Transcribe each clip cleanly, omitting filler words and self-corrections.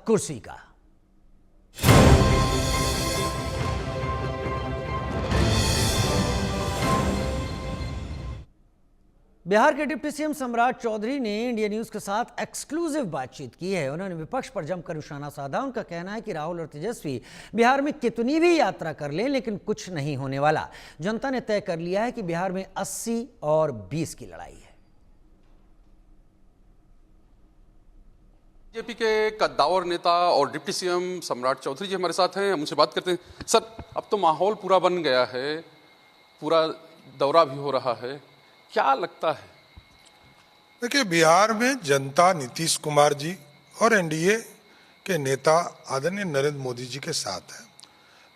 कुर्सी का। बिहार के डिप्टी सीएम सम्राट चौधरी ने इंडिया न्यूज के साथ एक्सक्लूसिव बातचीत की है। उन्होंने विपक्ष पर जमकर निशाना साधा। उनका कहना है कि राहुल और तेजस्वी बिहार में कितनी भी यात्रा कर लें लेकिन कुछ नहीं होने वाला। जनता ने तय कर लिया है कि बिहार में 80 और 20 की लड़ाई है। बीजेपी के कद्दावर नेता और डिप्टी सीएम सम्राट चौधरी जी हमारे साथ हैं। हम उनसे बात करते हैं। सर, अब तो माहौल पूरा बन गया है, पूरा दौरा भी हो रहा है, क्या लगता है? देखिए, बिहार में जनता नीतीश कुमार जी और एनडीए के नेता आदरणीय नरेंद्र मोदी जी के साथ है।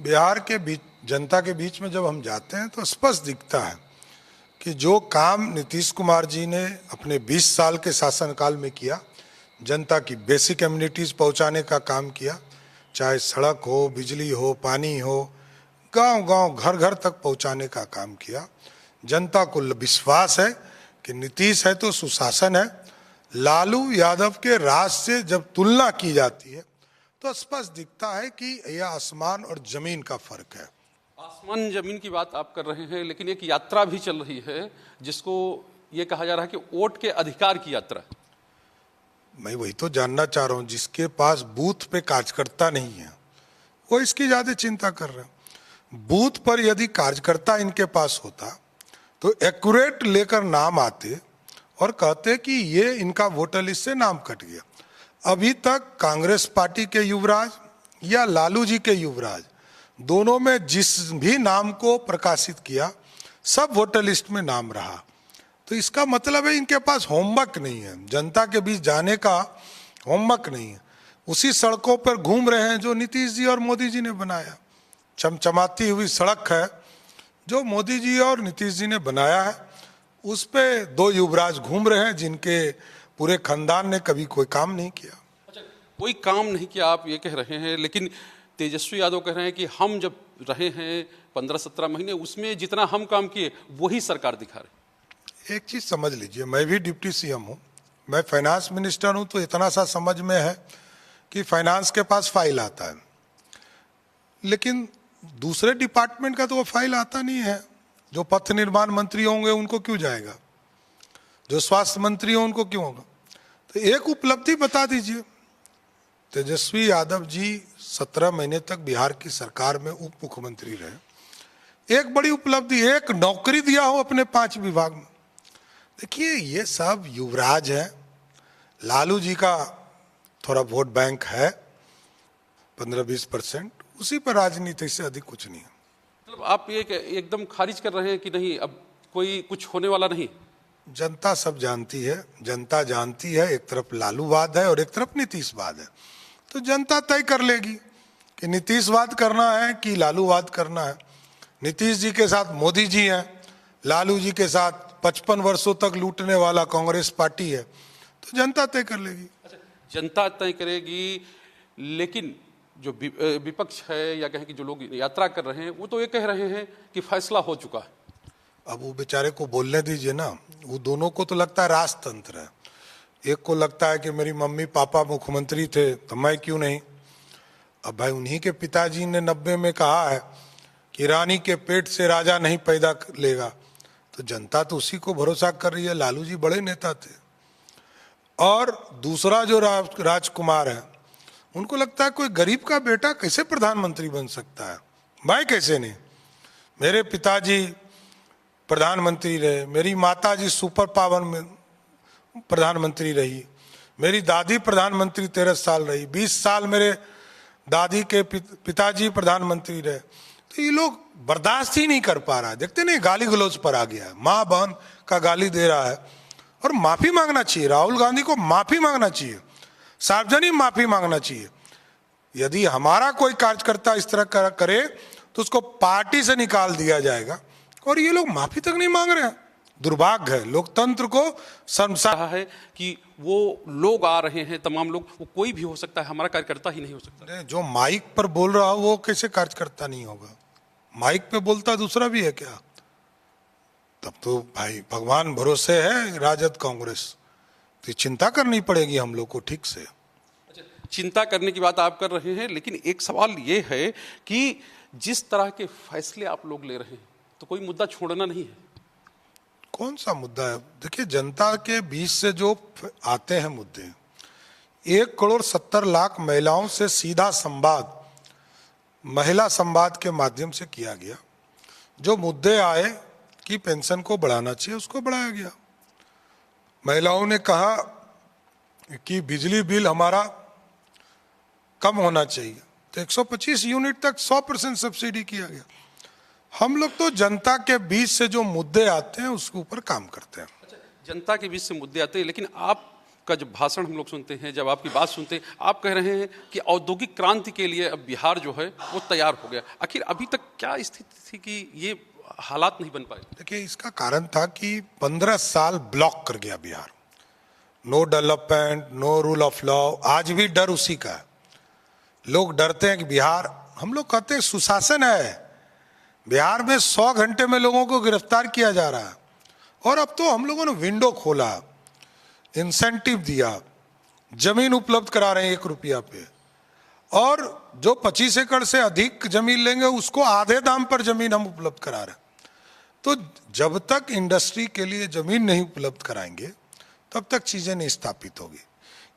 बिहार के बीच जनता के बीच में जब हम जाते हैं तो स्पष्ट दिखता है कि जो काम नीतीश कुमार जी ने अपने 20 साल के शासनकाल में किया, जनता की बेसिक एम्यूनिटीज पहुंचाने का काम किया, चाहे सड़क हो, बिजली हो, पानी हो, गांव-गांव, घर-घर तक पहुंचाने का काम किया। जनता को विश्वास है कि नीतीश है तो सुशासन है। लालू यादव के राज से जब तुलना की जाती है तो स्पष्ट दिखता है कि यह आसमान और जमीन का फर्क है। आसमान जमीन की बात आप कर रहे हैं, लेकिन एक यात्रा भी चल रही है जिसको ये कहा जा रहा है कि वोट के अधिकार की यात्रा। मैं वही तो जानना चाह रहा हूं, जिसके पास बूथ पे कार्यकर्ता नहीं है वो इसकी ज्यादा चिंता कर रहे हैं। बूथ पर यदि कार्यकर्ता इनके पास होता तो एक्यूरेट लेकर नाम आते और कहते कि ये इनका वोटर लिस्ट से नाम कट गया। अभी तक कांग्रेस पार्टी के युवराज या लालू जी के युवराज, दोनों में जिस भी नाम को प्रकाशित किया सब वोटर लिस्ट में नाम रहा। तो इसका मतलब है इनके पास होमवर्क नहीं है, जनता के बीच जाने का होमवर्क नहीं है। उसी सड़कों पर घूम रहे हैं जो नीतीश जी और मोदी जी ने बनाया। चमचमाती हुई सड़क है जो मोदी जी और नीतीश जी ने बनाया है, उस पे दो युवराज घूम रहे हैं जिनके पूरे खानदान ने कभी कोई काम नहीं किया। अच्छा, कोई काम नहीं किया आप ये कह रहे हैं, लेकिन तेजस्वी यादव कह रहे हैं कि हम जब रहे हैं 15-17 महीने, उसमें जितना हम काम किए वही सरकार दिखा रही। एक चीज समझ लीजिए, मैं भी डिप्टी सीएम हूँ, मैं फाइनेंस मिनिस्टर हूँ, तो इतना सा समझ में है कि फाइनेंस के पास फाइल आता है, लेकिन दूसरे डिपार्टमेंट का तो वो फाइल आता नहीं है। जो पथ निर्माण मंत्री होंगे उनको क्यों जाएगा, जो स्वास्थ्य मंत्री हो उनको क्यों होगा। तो एक उपलब्धि बता दीजिए, तेजस्वी यादव जी 17 महीने तक बिहार की सरकार में उप मुख्यमंत्री रहे। एक बड़ी उपलब्धि, एक नौकरी दिया हो अपने 5 विभाग में। देखिए, ये सब युवराज है। लालू जी का थोड़ा वोट बैंक है 15-20%, उसी पर राजनीति से अधिक कुछ नहीं है। मतलब आप ये एकदम खारिज कर रहे हैं कि नहीं, अब कोई कुछ होने वाला नहीं? जनता सब जानती है, जनता जानती है एक तरफ लालूवाद है और एक तरफ नीतीशवाद है। तो जनता तय कर लेगी कि नीतीशवाद करना है कि लालूवाद करना है। नीतीश जी के साथ मोदी जी हैं, लालू जी के साथ 55 वर्षों तक लूटने वाला कांग्रेस पार्टी है। तो जनता तय कर लेगी। अच्छा, जनता तय करेगी, लेकिन जो विपक्ष है या कहें कि जो लोग यात्रा कर रहे हैं वो तो ये कह रहे हैं कि फैसला हो चुका है। अब वो बेचारे को बोलने दीजिए ना। वो दोनों को तो लगता है राजतंत्र है। एक को लगता है कि मेरी मम्मी पापा मुख्यमंत्री थे तो मैं क्यों नहीं। अब भाई, उन्हीं के पिताजी ने 90 में कहा है कि रानी के पेट से राजा नहीं पैदा लेगा, तो जनता तो उसी को भरोसा कर रही है। लालू जी बड़े नेता थे। और दूसरा जो राजकुमार है, उनको लगता है कोई गरीब का बेटा कैसे प्रधानमंत्री बन सकता है, मैं कैसे नहीं। मेरे पिताजी प्रधानमंत्री रहे, मेरी माताजी सुपर पावर में प्रधानमंत्री रही, मेरी दादी प्रधानमंत्री 13 साल रही, 20 साल मेरे दादी के पिताजी प्रधानमंत्री रहे। तो ये लोग बर्दाश्त ही नहीं कर पा रहा है। देखते नहीं, गाली गलौज पर आ गया है, माँ बहन का गाली दे रहा है। और माफी मांगना चाहिए, राहुल गांधी को माफी मांगना चाहिए, सार्वजनिक माफी मांगना चाहिए। यदि हमारा कोई कार्यकर्ता इस तरह करे तो उसको पार्टी से निकाल दिया जाएगा। और ये लोग माफी तक नहीं मांग रहे हैं। दुर्भाग्य है, लोकतंत्र को शर्मसार है कि वो लोग आ रहे हैं, तमाम लोग, वो कोई भी हो सकता है, हमारा कार्यकर्ता ही नहीं हो सकता। जो माइक पर बोल रहा हो वो कैसे कार्यकर्ता नहीं होगा। माइक पे बोलता दूसरा भी है क्या? तब तो भाई भगवान भरोसे है राजद कांग्रेस, तो चिंता करनी पड़ेगी हम लोग को ठीक से। चिंता करने की बात आप कर रहे हैं, लेकिन एक सवाल ये है कि जिस तरह के फैसले आप लोग ले रहे हैं तो कोई मुद्दा छोड़ना नहीं है। कौन सा मुद्दा है? देखिए, जनता के बीच से जो आते हैं मुद्दे, 1,70,00,000 महिलाओं से सीधा संवाद महिला संवाद के माध्यम से किया गया। जो मुद्दे आए कि पेंशन को बढ़ाना चाहिए, उसको बढ़ाया गया। महिलाओं ने कहा कि बिजली बिल हमारा कम होना चाहिए, तो 125 यूनिट तक 100% सब्सिडी किया गया। हम लोग तो जनता के बीच से जो मुद्दे आते हैं उसके ऊपर काम करते हैं। अच्छा, जनता के बीच से मुद्दे आते हैं, लेकिन आपका जब भाषण हम लोग सुनते हैं, जब आपकी बात सुनते हैं, आप कह रहे हैं कि औद्योगिक क्रांति के लिए अब बिहार जो है वो तैयार हो गया। आखिर अभी तक क्या स्थिति थी कि ये हालात नहीं बन पाए? देखिए, इसका कारण था कि 15 साल ब्लॉक कर गया Bihar. No development, no rule of law. आज भी डर उसी का है। लोग डरते हैं कि बिहार, हम लोग कहते हैं सुशासन है। बिहार में 100 घंटे में लोगों को गिरफ्तार किया जा रहा है। और अब तो हम लोगों ने विंडो खोला, इंसेंटिव दिया, जमीन उपलब्ध करा रहे हैं 1 रुपया पे, और जो 25 एकड़ से अधिक जमीन लेंगे उसको आधे दाम पर जमीन हम उपलब्ध करा रहे हैं। तो जब तक इंडस्ट्री के लिए जमीन नहीं उपलब्ध कराएंगे तब तक चीजें नहीं स्थापित होगी।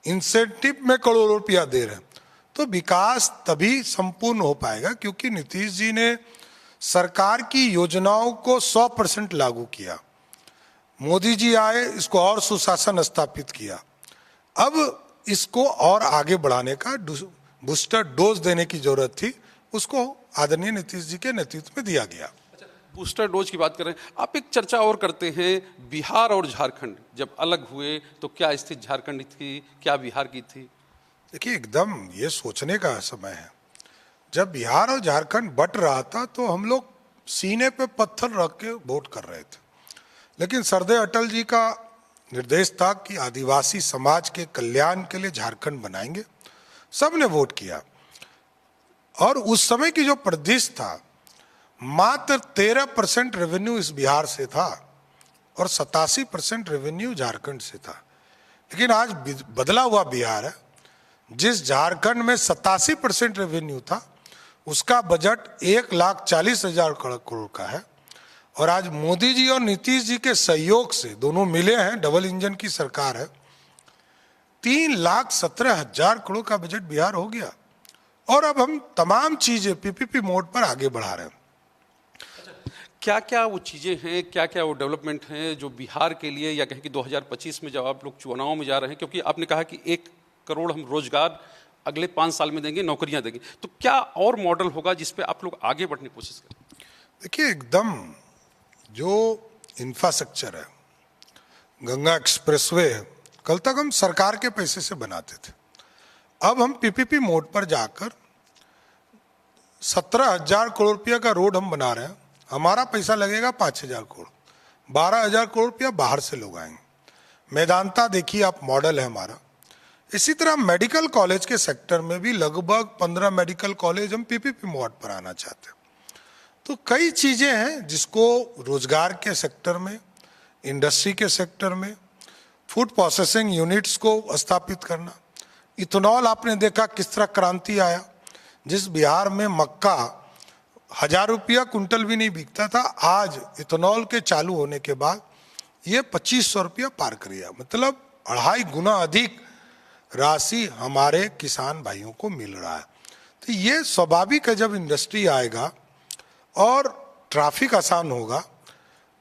इंसेंटिव में करोड़ों रुपया दे रहे हैं, तो विकास तभी संपूर्ण हो पाएगा, क्योंकि नीतीश जी ने सरकार की योजनाओं को 100% लागू किया। मोदी जी आए, इसको और सुशासन स्थापित किया। अब इसको और आगे बढ़ाने का बूस्टर डोज देने की जरूरत थी, उसको आदरणीय नीतीश जी के नेतृत्व में दिया गया। अच्छा, बूस्टर डोज की बात कर रहे हैं आप। एक चर्चा और करते हैं, बिहार और झारखंड जब अलग हुए तो क्या स्थिति झारखंड की थी, क्या बिहार की थी? देखिए, एकदम ये सोचने का समय है। जब बिहार और झारखंड बट रहा था तो हम लोग सीने पे पत्थर रख के वोट कर रहे थे, लेकिन सरदेय अटल जी का निर्देश था कि आदिवासी समाज के कल्याण के लिए झारखंड बनाएंगे। सबने वोट किया, और उस समय की जो परिदृश्य था, मात्र 13% रेवेन्यू इस बिहार से था और 87% रेवेन्यू झारखंड से था। लेकिन आज बदला हुआ बिहार है। जिस झारखंड में 87% रेवेन्यू था, उसका बजट 1,40,000 करोड़ का है, और आज मोदी जी और नीतीश जी के सहयोग से, दोनों मिले हैं, डबल इंजन की सरकार है, 3,17,000 करोड़ का बजट बिहार हो गया। और अब हम तमाम चीजें पीपीपी मोड पर आगे बढ़ा रहे हैं। क्या क्या वो चीज़ें हैं, क्या क्या वो डेवलपमेंट हैं जो बिहार के लिए, या कहें कि 2025 में जब आप लोग चुनाव में जा रहे हैं, क्योंकि आपने कहा कि 1 करोड़ हम रोजगार अगले 5 साल में देंगे, नौकरियां देंगे, तो क्या और मॉडल होगा जिसपे आप लोग आगे बढ़ने की कोशिश करें? देखिए, एकदम जो इंफ्रास्ट्रक्चर है, गंगा एक्सप्रेसवे है, कल तक हम सरकार के पैसे से बनाते थे। अब हम पीपीपी मोड पर जाकर 17,000 करोड़ रुपया का रोड हम बना रहे हैं। हमारा पैसा लगेगा 5,000 करोड़, 12,000 करोड़ रुपया बाहर से लोग आएंगे। मेदांता देखिए आप, मॉडल है हमारा। इसी तरह मेडिकल कॉलेज के सेक्टर में भी लगभग 15 मेडिकल कॉलेज हम पीपीपी मोड पर आना चाहते हैं। तो कई चीजें हैं जिसको रोजगार के सेक्टर में, इंडस्ट्री के सेक्टर में, फूड प्रोसेसिंग यूनिट्स को स्थापित करना। इथेनॉल आपने देखा किस तरह क्रांति आया। जिस बिहार में मक्का 1,000 रुपया कुंटल भी नहीं बिकता था, आज इथेनॉल के चालू होने के बाद ये 2,500 रुपया पार कर गया। मतलब 2.5 गुना अधिक राशि हमारे किसान भाइयों को मिल रहा है। तो ये स्वाभाविक है, जब इंडस्ट्री आएगा और ट्रैफिक आसान होगा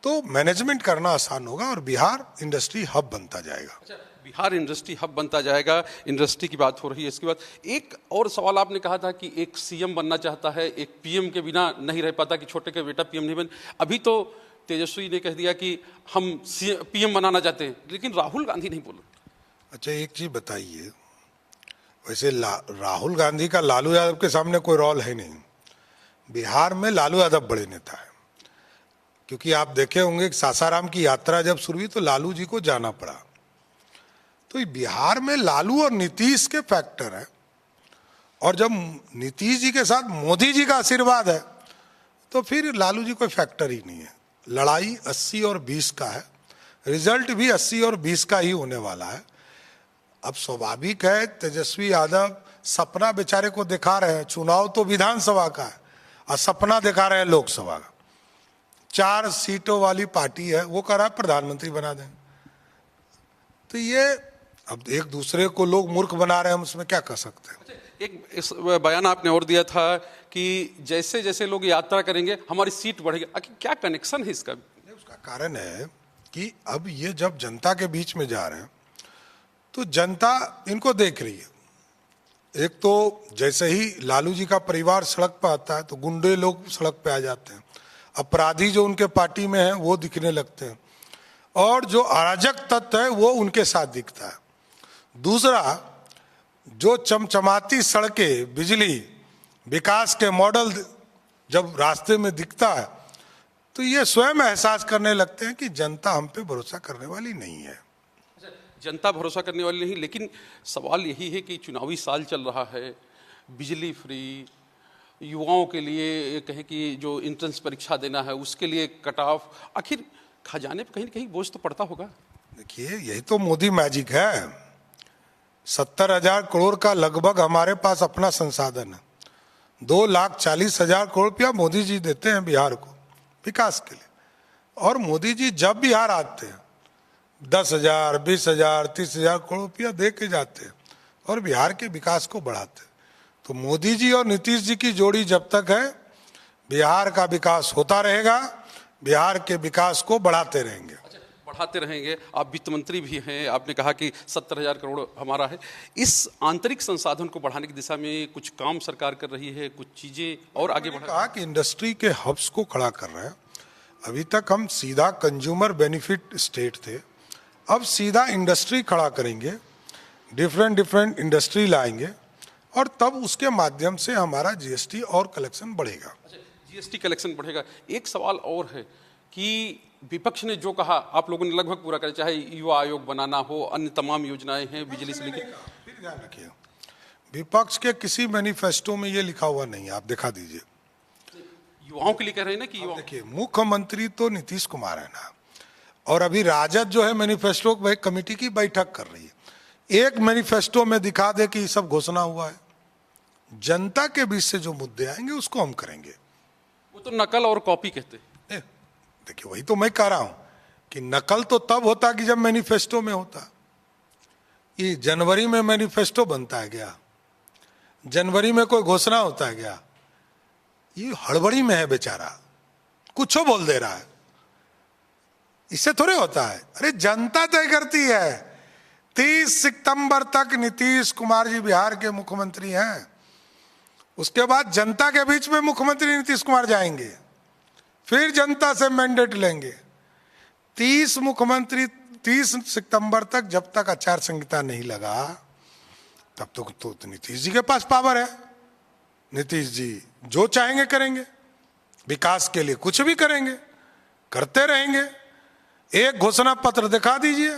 तो मैनेजमेंट करना आसान होगा, और बिहार इंडस्ट्री हब बनता जाएगा। अच्छा, बिहार इंडस्ट्री हब बनता जाएगा, इंडस्ट्री की बात हो रही है। इसके बाद एक और सवाल आपने कहा था कि एक सीएम बनना चाहता है, एक पीएम के बिना नहीं रह पाता, कि छोटे के बेटा पीएम नहीं बन। अभी तो तेजस्वी ने कह दिया कि हम पीएम बनाना चाहते हैं, लेकिन राहुल गांधी नहीं बोले। अच्छा, एक चीज बताइए, वैसे राहुल गांधी का लालू यादव के सामने कोई रोल है नहीं। बिहार में लालू यादव बड़े नेता है, क्योंकि आप देखे होंगे सासाराम की यात्रा जब शुरू हुई तो लालू जी को जाना पड़ा। तो बिहार में लालू और नीतीश के फैक्टर है, और जब नीतीश जी के साथ मोदी जी का आशीर्वाद है तो फिर लालू जी कोई फैक्टर ही नहीं है। लड़ाई 80 और 20 का है, रिजल्ट भी 80 और 20 का ही होने वाला है। अब स्वाभाविक है तेजस्वी यादव सपना बेचारे को दिखा रहे हैं, चुनाव तो विधानसभा का है और सपना दिखा रहे हैं लोकसभा का। 4 सीटों वाली पार्टी है, वो कह रहा है प्रधानमंत्री बना दें। तो ये अब एक दूसरे को लोग मूर्ख बना रहे हैं, हम उसमें क्या कर सकते हैं। एक इस बयान आपने और दिया था कि जैसे जैसे लोग यात्रा करेंगे हमारी सीट बढ़ेगी। आखिर क्या कनेक्शन है इसका? उसका कारण है कि अब ये जब जनता के बीच में जा रहे हैं तो जनता इनको देख रही है। एक तो जैसे ही लालू जी का परिवार सड़क पर आता है तो गुंडे लोग सड़क पे आ जाते हैं, अपराधी जो उनके पार्टी में हैं वो दिखने लगते हैं, और जो अराजक तत्व है वो उनके साथ दिखता है। दूसरा, जो चमचमाती सड़कें, बिजली, विकास के मॉडल जब रास्ते में दिखता है तो ये स्वयं एहसास करने लगते हैं कि जनता हम पे भरोसा करने वाली नहीं है। जनता भरोसा करने वाली नहीं, लेकिन सवाल यही है कि चुनावी साल चल रहा है, बिजली फ्री, युवाओं के लिए कहें कि जो एंट्रेंस परीक्षा देना है उसके लिए कट ऑफ, आखिर खजाने पे कहीं न कहीं बोझ तो पड़ता होगा। देखिए, यही तो मोदी मैजिक है। 70,000 करोड़ का लगभग हमारे पास अपना संसाधन है। 2,40,000 करोड़ रुपया मोदी जी देते हैं बिहार को विकास के लिए, और मोदी जी जब बिहार आते हैं 10,000, 20,000, 30,000 करोड़ रुपया दे के जाते हैं और बिहार के विकास को बढ़ाते हैं। तो मोदी जी और नीतीश जी की जोड़ी जब तक है, बिहार का विकास होता रहेगा, बिहार के विकास को बढ़ाते रहेंगे। बढ़ाते रहेंगे। आप वित्त मंत्री भी हैं, आपने कहा कि 70,000 करोड़ हमारा है। इस आंतरिक संसाधन को बढ़ाने की दिशा में कुछ काम सरकार कर रही है, कुछ चीजें और आगे बढ़ा। कहा कि इंडस्ट्री के हब्स को खड़ा कर रहे हैं। अभी तक हम सीधा कंज्यूमर बेनिफिट स्टेट थे, अब सीधा इंडस्ट्री खड़ा करेंगे, डिफरेंट इंडस्ट्री लाएंगे, और तब उसके माध्यम से हमारा जीएसटी और कलेक्शन बढ़ेगा। जीएसटी कलेक्शन बढ़ेगा। एक सवाल और है कि विपक्ष ने जो कहा आप लोगों ने लगभग पूरा करा, चाहे युवा आयोग बनाना हो, अन्य तमाम योजनाएं हैं, बिजली से लेकर। फिर ध्यान रखिए, विपक्ष के किसी मैनिफेस्टो में ये लिखा हुआ नहीं है, आप दिखा दीजिए। युवाओं के लिए कह रहे हैं ना कि युवा। देखिए, मुख्यमंत्री तो नीतीश कुमार है ना, और अभी राजद जो है मैनिफेस्टो कमेटी की बैठक कर रही है। एक मैनिफेस्टो में दिखा दे कि सब घोषणा हुआ है। जनता के बीच से जो मुद्दे आएंगे उसको हम करेंगे। वो तो नकल और कॉपी कहते हैं। देखिए, वही तो मैं कह रहा हूं कि नकल तो तब होता कि जब मैनिफेस्टो में होता। ये जनवरी में मैनिफेस्टो बनता है क्या? जनवरी में कोई घोषणा होता है क्या? ये हड़बड़ी में है बेचारा, कुछ बोल दे रहा है, इससे थोड़े होता है। अरे जनता तय करती है। 30 सितंबर तक नीतीश कुमार जी बिहार के मुख्यमंत्री हैं, उसके बाद जनता के बीच में मुख्यमंत्री नीतीश कुमार जाएंगे, फिर जनता से मैंडेट लेंगे। 30 सितंबर तक जब तक आचार संहिता नहीं लगा तब तक तो नीतीश जी के पास पावर है। नीतीश जी जो चाहेंगे करेंगे, विकास के लिए कुछ भी करेंगे, करते रहेंगे। एक घोषणा पत्र दिखा दीजिए,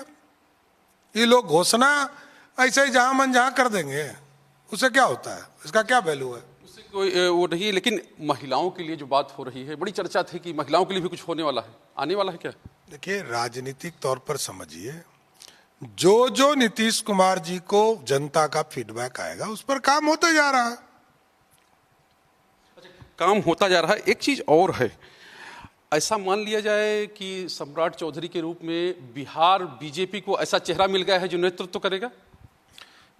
ये लोग घोषणा ऐसे ही जहां मन जहां कर देंगे, उससे क्या होता है, इसका क्या वैल्यू है? उससे कोई वो नहीं है। लेकिन महिलाओं के लिए जो बात हो रही है, बड़ी चर्चा थी कि महिलाओं के लिए भी कुछ होने वाला है, आने वाला है क्या? देखिए, राजनीतिक तौर पर समझिए, जो नीतीश कुमार जी को जनता का फीडबैक आएगा उस पर काम होता जा रहा है। काम होता जा रहा है। एक चीज और है, ऐसा मान लिया जाए कि सम्राट चौधरी के रूप में बिहार बीजेपी को ऐसा चेहरा मिल गया है जो नेतृत्व करेगा?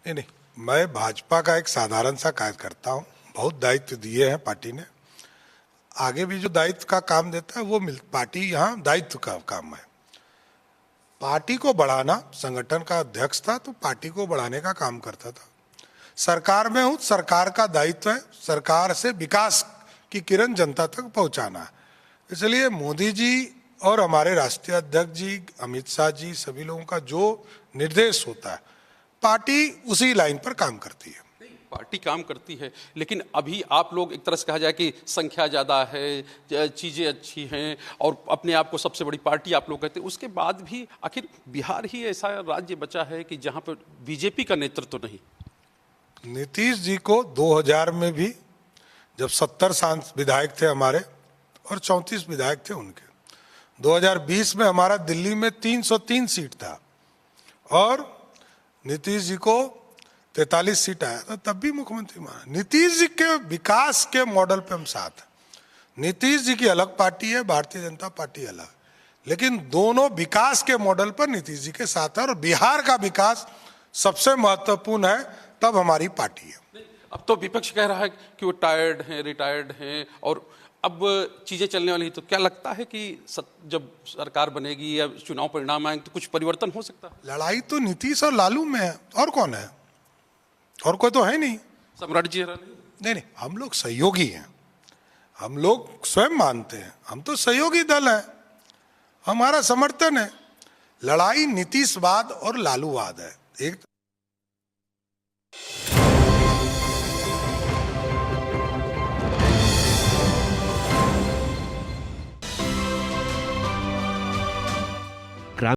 नहीं, मैं भाजपा का एक साधारण सा कार्यकर्ता हूँ। बहुत दायित्व दिए हैं पार्टी ने, आगे भी जो दायित्व का काम देता है वो पार्टी यहाँ दायित्व का काम है। पार्टी को बढ़ाना, संगठन का अध्यक्ष था तो पार्टी को बढ़ाने का काम करता था। सरकार में हूँ, सरकार का दायित्व है सरकार से विकास की किरण जनता तक पहुंचाना है। इसलिए मोदी जी और हमारे राष्ट्रीय अध्यक्ष जी अमित शाह जी, सभी लोगों का जो निर्देश होता है, पार्टी उसी लाइन पर काम करती है। पार्टी काम करती है, लेकिन अभी आप लोग एक तरह से कहा जाए कि संख्या ज़्यादा है, चीज़ें अच्छी हैं और अपने आप को सबसे बड़ी पार्टी आप लोग कहते हैं, उसके बाद भी आखिर बिहार ही ऐसा राज्य बचा है कि जहां पर बीजेपी का नेतृत्व तो नहीं। नीतीश जी को 2000 में भी जब 70 विधायक थे हमारे और 34 विधायक थे उनके, 2020 में हमारा दिल्ली में 303 सीट था और नीतीश जी को 43 सीट आया था, तब भी मुख्यमंत्री माना। नीतीश जी के विकास के मॉडल पे हम साथ हैं। नीतीश जी की अलग पार्टी है, भारतीय जनता पार्टी अलग, लेकिन दोनों विकास के मॉडल पर नीतीश जी के साथ है, और बिहार का विकास सबसे महत्वपूर्ण है, तब हमारी पार्टी है। अब तो विपक्ष कह रहा है कि वो टायर्ड हैं, रिटायर्ड हैं और अब चीजें चलने वाली हैं, तो क्या लगता है कि जब सरकार बनेगी या चुनाव परिणाम आएंगे तो कुछ परिवर्तन हो सकता है? लड़ाई तो नीतीश और लालू में है, और कौन है? और कोई तो है नहीं। सम्राट जी नहीं, हम लोग सहयोगी हैं, हम लोग स्वयं मानते हैं हम तो सहयोगी दल है, हमारा समर्थन है। लड़ाई नीतीशवाद और लालूवाद है। एक